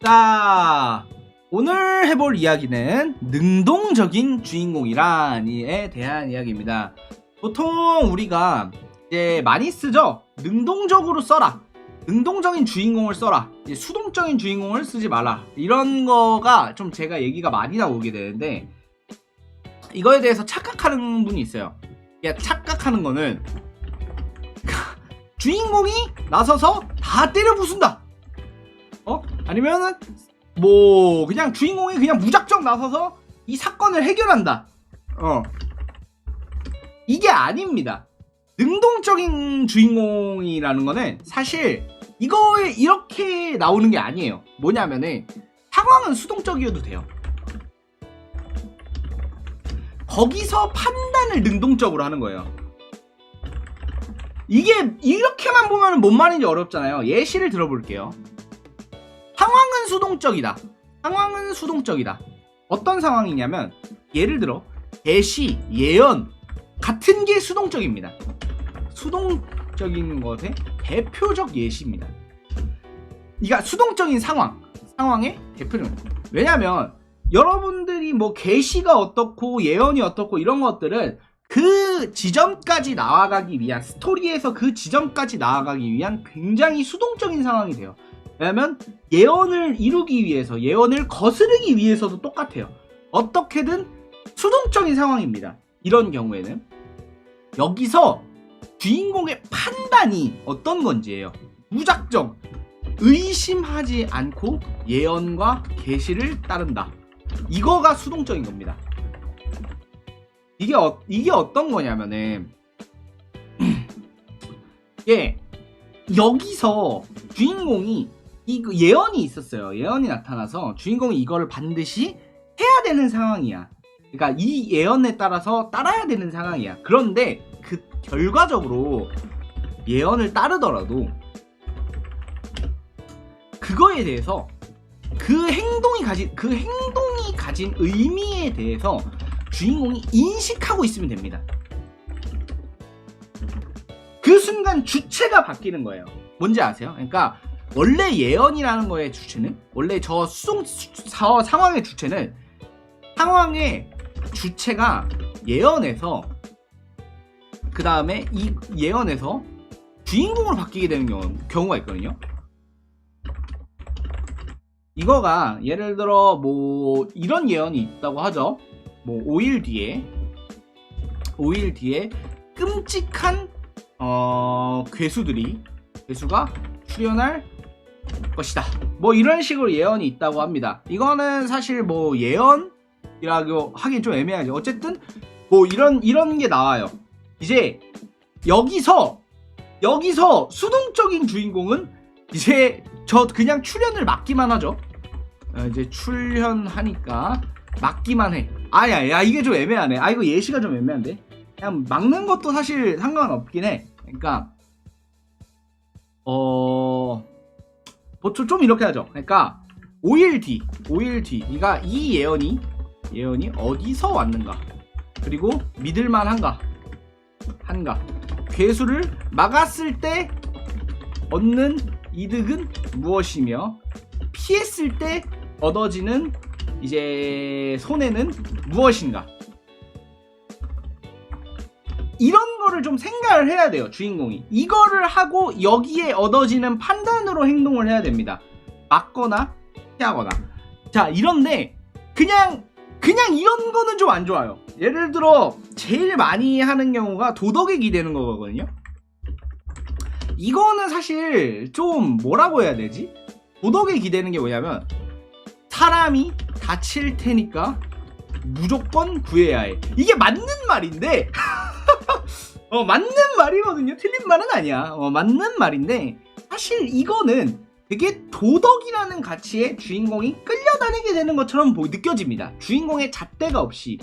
자, 오늘 해볼 이야기는 능동적인 주인공이란에 대한 이야기입니다. 보통 우리가 이제 많이 쓰죠. 능동적으로 써라. 능동적인 주인공을 써라. 이제 수동적인 주인공을 쓰지 말라. 이런 거가 좀 제가 얘기가 많이 나오게 되는데, 이거에 대해서 착각하는 분이 있어요. 착각하는 거는 주인공이 나서서 다 때려 부순다. 아니면은 뭐 그냥 주인공이 그냥 무작정 나서서 이 사건을 해결한다. 이게 아닙니다. 능동적인 주인공이라는 거는 사실 이거에 이렇게 나오는 게 아니에요. 뭐냐면은 상황은 수동적이어도 돼요. 거기서 판단을 능동적으로 하는 거예요. 이게 이렇게만 보면 뭔 말인지 어렵잖아요. 예시를 들어볼게요. 상황은 수동적이다. 상황은 수동적이다. 어떤 상황이냐면 예를 들어 예시, 예언 같은 게 수동적입니다. 수동적인 것의 대표적 예시입니다. 그러니까 수동적인 상황의 대표적. 왜냐면 여러분들이 뭐 계시가 어떻고 예언이 어떻고 이런 것들은 그 지점까지 나아가기 위한, 스토리에서 그 지점까지 나아가기 위한 굉장히 수동적인 상황이 돼요. 왜냐면 예언을 이루기 위해서, 예언을 거스르기 위해서도 똑같아요. 어떻게든 수동적인 상황입니다. 이런 경우에는 여기서 주인공의 판단이 어떤 건지예요. 무작정 의심하지 않고 예언과 계시를 따른다. 이거가 수동적인 겁니다. 이게 어떤 거냐면은 여기서 주인공이 예언이 있었어요. 예언이 나타나서 주인공이 이거를 반드시 해야 되는 상황이야. 그러니까 이 예언에 따라서 따라야 되는 상황이야. 그런데 그 결과적으로 예언을 따르더라도 그거에 대해서 그 행동이 가진 의미에 대해서 주인공이 인식하고 있으면 됩니다. 그 순간 주체가 바뀌는 거예요. 뭔지 아세요? 그러니까 원래 예언이라는 거의 주체는, 원래 상황의 주체는, 상황의 주체가 예언에서, 그 다음에 이 예언에서 주인공으로 바뀌게 되는 경우가 있거든요. 이거가 예를 들어 뭐 이런 예언이 있다고 하죠. 뭐 5일 뒤에 끔찍한 괴수가 출현할 것이다. 뭐 이런 식으로 예언이 있다고 합니다. 이거는 사실 뭐 예언이라고 하긴 좀 애매하죠. 어쨌든 뭐 이런 게 나와요. 이제 여기서 수동적인 주인공은 이제 저 그냥 출현을 막기만 하죠. 이제 출현하니까 막기만 해. 야 이게 좀 애매하네. 이거 예시가 좀 애매한데. 그냥 막는 것도 사실 상관없긴 해. 그러니까 좀 이렇게 하죠. 그러니까 5일 뒤 그러니까 이 예언이 어디서 왔는가, 그리고 믿을만한가, 괴수를 막았을 때 얻는 이득은 무엇이며 피했을 때 얻어지는 이제 손해는 무엇인가. 이런 거를 좀 생각을 해야 돼요. 주인공이 이거를 하고 여기에 얻어지는 판단으로 행동을 해야 됩니다. 막거나 피하거나. 자, 이런데 그냥 이런 거는 좀 안 좋아요. 예를 들어 제일 많이 하는 경우가 도덕에 기대는 거거든요. 이거는 사실 좀 뭐라고 해야 되지? 도덕에 기대는 게 뭐냐면 사람이 다칠 테니까 무조건 구해야 해. 이게 맞는 말인데 맞는 말이거든요. 틀린 말은 아니야. 맞는 말인데 사실 이거는 되게 도덕이라는 가치에 주인공이 끌려다니게 되는 것처럼 느껴집니다. 주인공의 잣대가 없이.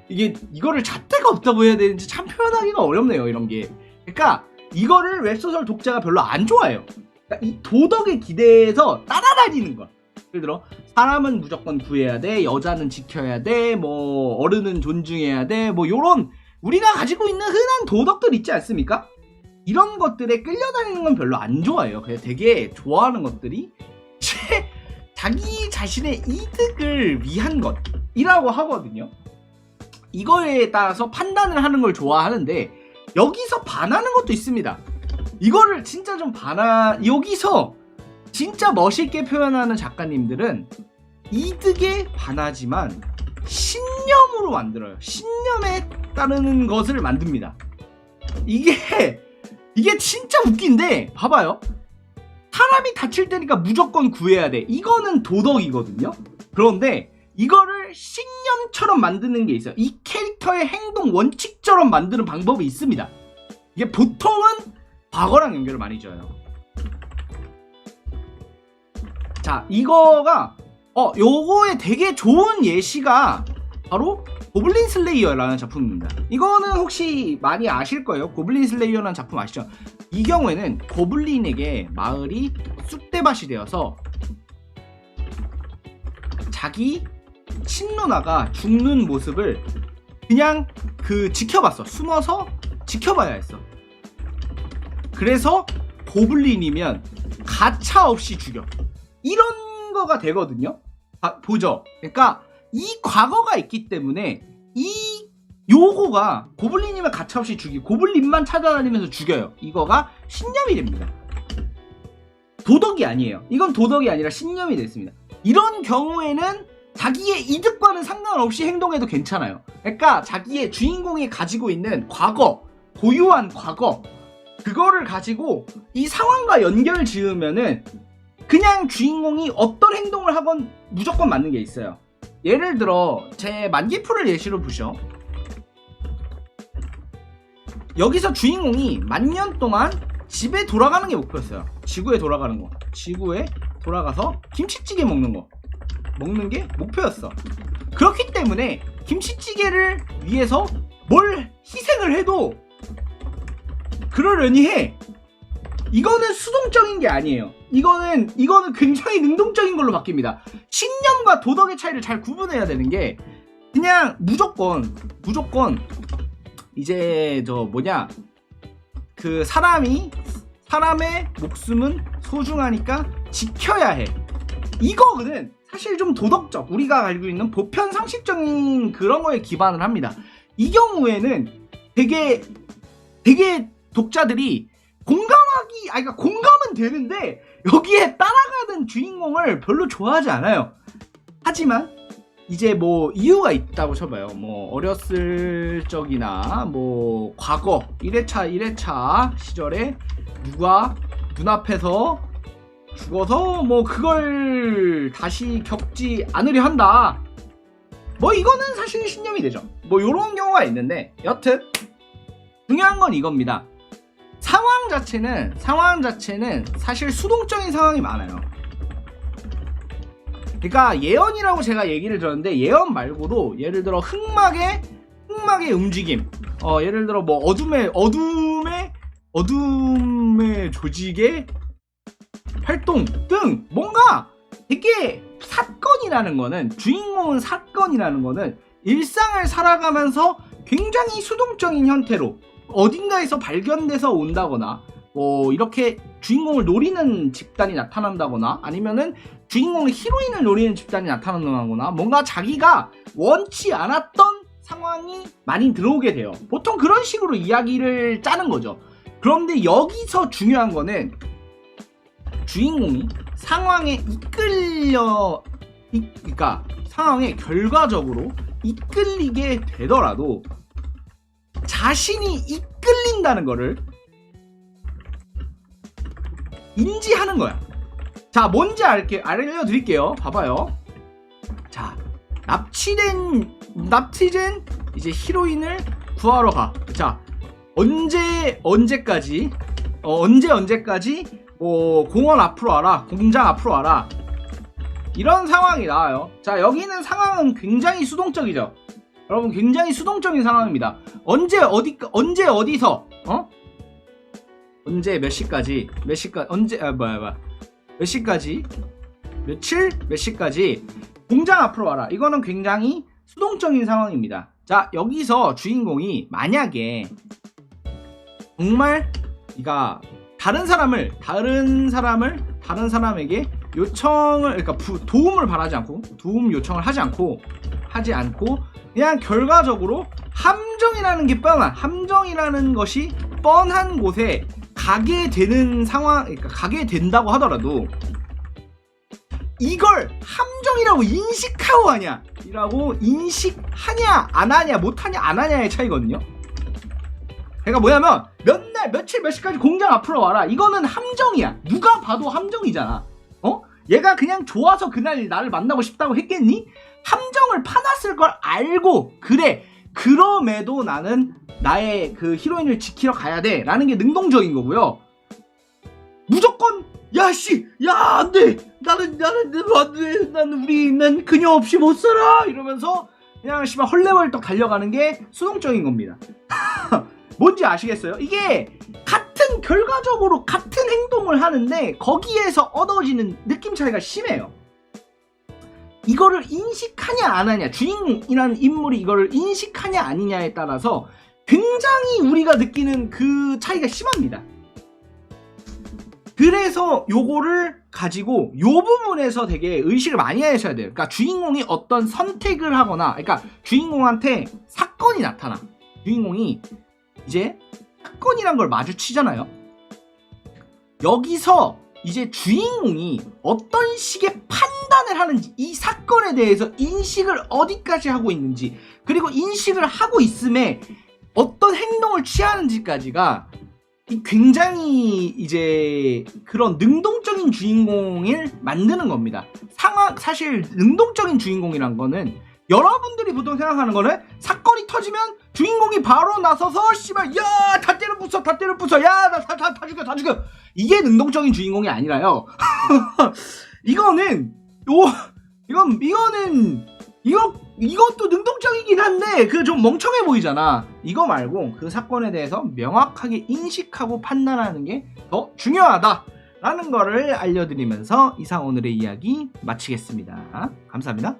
이거를 잣대가 없다고 해야 되는지 참 표현하기가 어렵네요. 이런 게. 그러니까 이거를 웹소설 독자가 별로 안 좋아해요. 그러니까 이 도덕에 기대해서 따라다니는 거. 예를 들어 사람은 무조건 구해야 돼, 여자는 지켜야 돼, 뭐 어른은 존중해야 돼, 뭐 요런 우리가 가지고 있는 흔한 도덕들 있지 않습니까? 이런 것들에 끌려다니는 건 별로 안 좋아해요. 그냥 되게 좋아하는 것들이 자기 자신의 이득을 위한 것이라고 하거든요. 이거에 따라서 판단을 하는 걸 좋아하는데 여기서 반하는 것도 있습니다. 이거를 진짜 좀 여기서 진짜 멋있게 표현하는 작가님들은 이득에 반하지만 신념으로 만들어요. 신념에 따르는 것을 만듭니다. 이게 진짜 웃긴데 봐봐요. 사람이 다칠 때니까 무조건 구해야 돼. 이거는 도덕이거든요. 그런데 이거를 신념처럼 만드는 게 있어요. 이 캐릭터의 행동 원칙처럼 만드는 방법이 있습니다. 이게 보통은 과거랑 연결을 많이 지어요. 자, 이거가 요거에 되게 좋은 예시가 바로 고블린 슬레이어라는 작품입니다. 이거는 혹시 많이 아실 거예요. 고블린 슬레이어라는 작품 아시죠? 이 경우에는 고블린에게 마을이 쑥대밭이 되어서 자기 친누나가 죽는 모습을 그냥 지켜봤어. 숨어서 지켜봐야 했어. 그래서 고블린이면 가차 없이 죽여. 이런 거가 되거든요. 보죠. 그러니까 이 과거가 있기 때문에 요거가 고블린이면 가차없이 죽이고 고블린만 찾아다니면서 죽여요. 이거가 신념이 됩니다. 도덕이 아니에요. 이건 도덕이 아니라 신념이 됐습니다. 이런 경우에는 자기의 이득과는 상관없이 행동해도 괜찮아요. 그러니까 자기의 주인공이 가지고 있는 과거, 고유한 과거, 그거를 가지고 이 상황과 연결 지으면은 그냥 주인공이 어떤 행동을 하건 무조건 맞는 게 있어요. 예를 들어 제 만기풀을 예시로 보죠. 여기서 주인공이 만년 동안 집에 돌아가는 게 목표였어요. 지구에 돌아가는 거. 지구에 돌아가서 김치찌개 먹는 게 목표였어. 그렇기 때문에 김치찌개를 위해서 뭘 희생을 해도 그러려니 해. 이거는 수동적인 게 아니에요. 이거는 굉장히 능동적인 걸로 바뀝니다. 신념과 도덕의 차이를 잘 구분해야 되는 게 그냥 무조건 이제 사람의 목숨은 소중하니까 지켜야 해. 이거는 사실 좀 도덕적, 우리가 알고 있는 보편 상식적인 그런 거에 기반을 합니다. 이 경우에는 되게 독자들이 그러니까 공감은 되는데 여기에 따라가는 주인공을 별로 좋아하지 않아요. 하지만 이제 이유가 있다고 쳐봐요. 어렸을 적이나 과거 1회차 시절에 누가 눈앞에서 죽어서 그걸 다시 겪지 않으려 한다. 이거는 사실 신념이 되죠. 요런 경우가 있는데 여튼 중요한 건 이겁니다. 상황 자체는 사실 수동적인 상황이 많아요. 그러니까 예언이라고 제가 얘기를 들었는데 예언 말고도 예를 들어 흑막의 움직임, 예를 들어 어둠의 조직의 활동 등 뭔가 되게 주인공은 사건이라는 거는 일상을 살아가면서 굉장히 수동적인 형태로 어딘가에서 발견돼서 온다거나 이렇게 주인공을 노리는 집단이 나타난다거나 아니면은 주인공의 히로인을 노리는 집단이 나타난다거나 뭔가 자기가 원치 않았던 상황이 많이 들어오게 돼요. 보통 그런 식으로 이야기를 짜는 거죠. 그런데 여기서 중요한 거는 주인공이 상황에 그러니까 상황에 결과적으로 이끌리게 되더라도 자신이 이끌린다는 거를 인지하는 거야. 자, 뭔지 알려드릴게요. 봐봐요. 자, 납치된 이제 히로인을 구하러 가. 자, 언제까지 공원 앞으로 와라, 공장 앞으로 와라, 이런 상황이 나와요. 자, 여기는 상황은 굉장히 수동적이죠. 여러분, 굉장히 수동적인 상황입니다. 언제 어디서 언제 몇 시까지 몇 시까지 며칠 몇 시까지 공장 앞으로 와라. 이거는 굉장히 수동적인 상황입니다. 자, 여기서 주인공이 만약에 정말 다른 사람에게 요청을 그러니까 도움을 바라지 않고 도움 요청을 하지 않고 그냥 결과적으로 함정이라는 것이 뻔한 곳에 가게 되는 상황, 그러니까 가게 된다고 하더라도 이걸 함정이라고 인식하고 하냐 이라고 인식하냐 안 하냐 못하냐 안 하냐의 차이거든요. 그러니까 뭐냐면 몇날 며칠 몇 시까지 공장 앞으로 와라, 이거는 함정이야. 누가 봐도 함정이잖아. 얘가 그냥 좋아서 그날 나를 만나고 싶다고 했겠니? 함정을 파놨을 걸 알고 그래 그럼에도 나는 나의 그 히로인을 지키러 가야 돼 라는 게 능동적인 거고요. 무조건 야씨 야 안돼 나는 안돼 난 그녀 없이 못 살아 이러면서 그냥 씨발 헐레벌떡 달려가는 게 수동적인 겁니다. 뭔지 아시겠어요? 이게 결과적으로 같은 행동을 하는데 거기에서 얻어지는 느낌 차이가 심해요. 이거를 인식하냐 안 하냐, 주인공이라는 인물이 이거를 인식하냐 아니냐에 따라서 굉장히 우리가 느끼는 그 차이가 심합니다. 그래서 요거를 가지고 요 부분에서 되게 의식을 많이 하셔야 돼요. 그러니까 주인공이 어떤 선택을 하거나, 그러니까 주인공한테 사건이 나타나. 주인공이 이제 사건이란 걸 마주치잖아요. 여기서 이제 주인공이 어떤 식의 판단을 하는지, 이 사건에 대해서 인식을 어디까지 하고 있는지, 그리고 인식을 하고 있음에 어떤 행동을 취하는지까지가 굉장히 이제 그런 능동적인 주인공을 만드는 겁니다. 사실 능동적인 주인공이란 거는 여러분들이 보통 생각하는 거는 사건이 터지면 주인공이 바로 나서서 씨발 야 다 때려 부숴 야 나 다 죽여 이게 능동적인 주인공이 아니라요. 이거는 이것도 능동적이긴 한데 그 좀 멍청해 보이잖아. 이거 말고 그 사건에 대해서 명확하게 인식하고 판단하는 게 더 중요하다라는 거를 알려드리면서 이상 오늘의 이야기 마치겠습니다. 감사합니다.